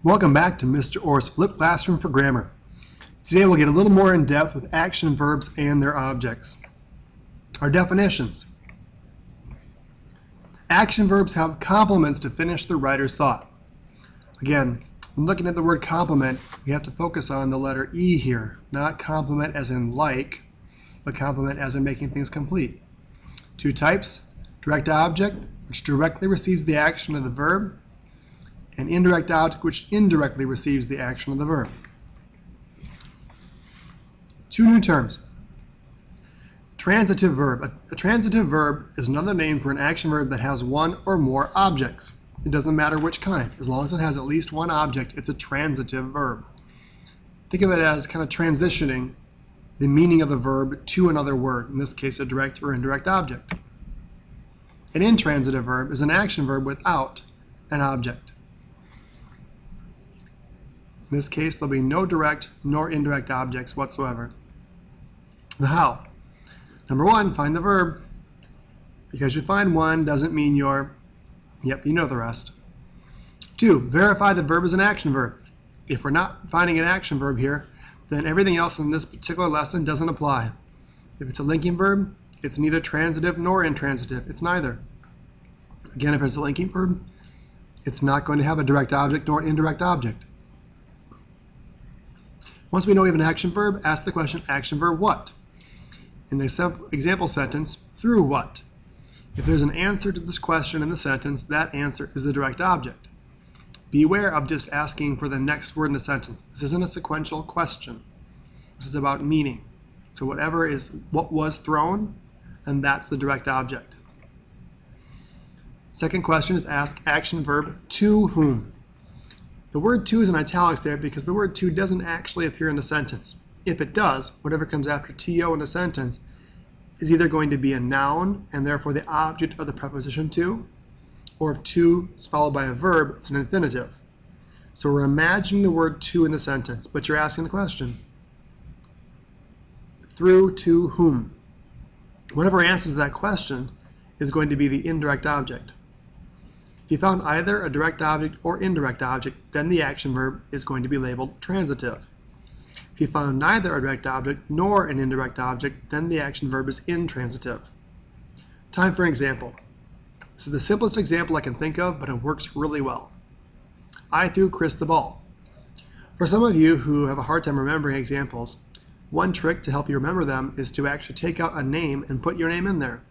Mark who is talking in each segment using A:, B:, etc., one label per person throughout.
A: Welcome back to Mr. Orth's Flipped Classroom for Grammar. Today we'll get a little more in depth with action verbs and their objects. Our definitions. Action verbs have complements to finish the writer's thought. Again, when looking at the word complement, we have to focus on the letter E here, not complement as in like, but complement as in making things complete. Two types: direct object, which directly receives the action of the verb, and indirect object, which indirectly receives the action of the verb. Two new terms. Transitive verb. A transitive verb is another name for an action verb that has one or more objects. It doesn't matter which kind. As long as it has at least one object, it's a transitive verb. Think of it as kind of transitioning the meaning of the verb to another word, in this case a direct or indirect object. An intransitive verb is an action verb without an object. In this case, there'll be no direct nor indirect objects whatsoever. The how. Number one, find the verb. Because you find one doesn't mean you're, yep, you know the rest. Two, verify the verb is an action verb. If we're not finding an action verb here, then everything else in this particular lesson doesn't apply. If it's a linking verb, it's neither transitive nor intransitive. It's neither. Again, if it's a linking verb, it's not going to have a direct object nor indirect object. Once we know we have an action verb, ask the question, action verb what? In the example sentence, through what? If there's an answer to this question in the sentence, that answer is the direct object. Beware of just asking for the next word in the sentence. This isn't a sequential question. This is about meaning. So whatever is what was thrown, and that's the direct object. Second question is ask action verb to whom? The word to is in italics there because the word to doesn't actually appear in the sentence. If it does, whatever comes after to in the sentence is either going to be a noun and therefore the object of the preposition to, or if to is followed by a verb, it's an infinitive. So we're imagining the word to in the sentence, but you're asking the question. Through to whom? Whatever answers that question is going to be the indirect object. If you found either a direct object or indirect object, then the action verb is going to be labeled transitive. If you found neither a direct object nor an indirect object, then the action verb is intransitive. Time for an example. This is the simplest example I can think of, but it works really well. I threw Chris the ball. For some of you who have a hard time remembering examples, one trick to help you remember them is to actually take out a name and put your name in there.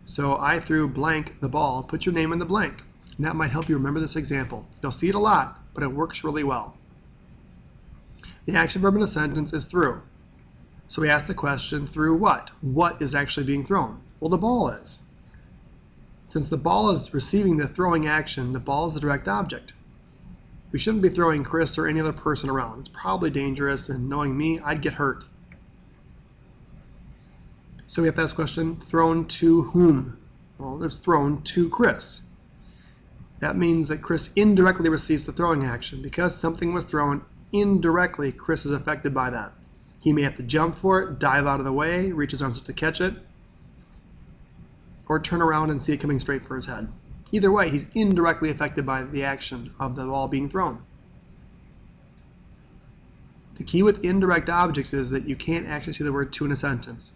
A: So I threw blank the ball, put your name in the blank, and that might help you remember this example. You'll see it a lot, but it works really well. The action verb in a sentence is through. So we ask the question, through what? What is actually being thrown? Well, the ball is. Since the ball is receiving the throwing action, the ball is the direct object. We shouldn't be throwing Chris or any other person around. It's probably dangerous, and knowing me, I'd get hurt. So we have to ask the question, thrown to whom? Well, it's thrown to Chris. That means that Chris indirectly receives the throwing action. Because something was thrown indirectly, Chris is affected by that. He may have to jump for it, dive out of the way, reach his arms to catch it, or turn around and see it coming straight for his head. Either way, he's indirectly affected by the action of the ball being thrown. The key with indirect objects is that you can't actually see the word to in a sentence.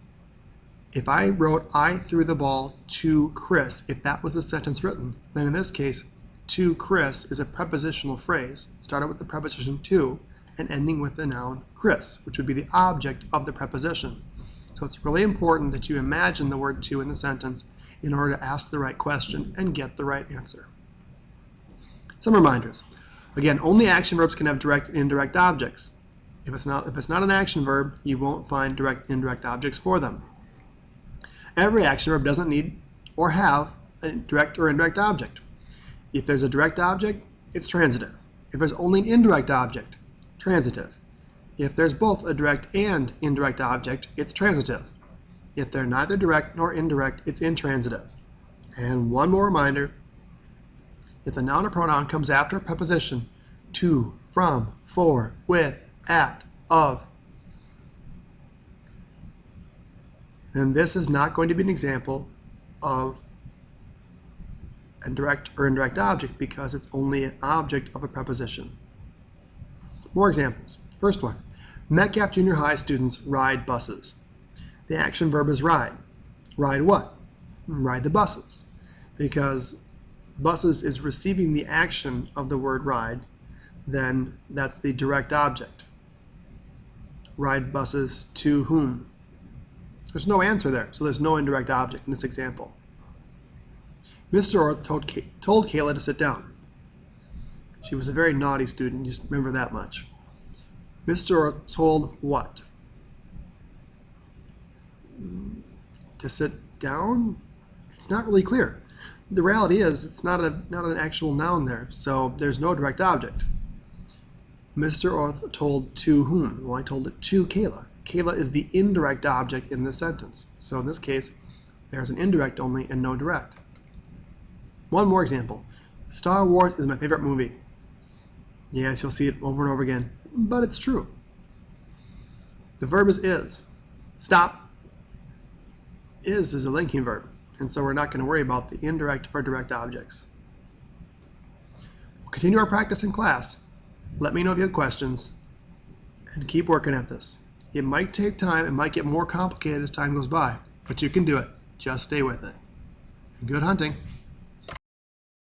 A: If I wrote, I threw the ball to Chris, if that was the sentence written, then in this case, to Chris is a prepositional phrase, started with the preposition to and ending with the noun Chris, which would be the object of the preposition. So it's really important that you imagine the word to in the sentence in order to ask the right question and get the right answer. Some reminders. Again, only action verbs can have direct and indirect objects. If it's not an action verb, you won't find direct and indirect objects for them. Every action verb doesn't need or have a direct or indirect object. If there's a direct object, it's transitive. If there's only an indirect object, transitive. If there's both a direct and indirect object, it's transitive. If they're neither direct nor indirect, it's intransitive. And one more reminder, if the noun or pronoun comes after a preposition, to, from, for, with, at, of, then this is not going to be an example of a direct or indirect object because it's only an object of a preposition. More examples. First one, Metcalf Junior High students ride buses. The action verb is ride. Ride what? Ride the buses. Because buses is receiving the action of the word ride, then that's the direct object. Ride buses to whom? There's no answer there, so there's no indirect object in this example. Mr. Orth told Kayla to sit down. She was a very naughty student, just remember that much. Mr. Orth told what? To sit down? It's not really clear. The reality is it's not an actual noun there, so there's no direct object. Mr. Orth told to whom? Well, I told it to Kayla. Kayla is the indirect object in this sentence. So in this case, there's an indirect only and no direct. One more example. Star Wars is my favorite movie. Yes, you'll see it over and over again, but it's true. The verb is. Stop. Is a linking verb, and so we're not going to worry about the indirect or direct objects. We'll continue our practice in class. Let me know if you have questions, and keep working at this. It might take time, it might get more complicated as time goes by, but you can do it. Just stay with it. Good hunting.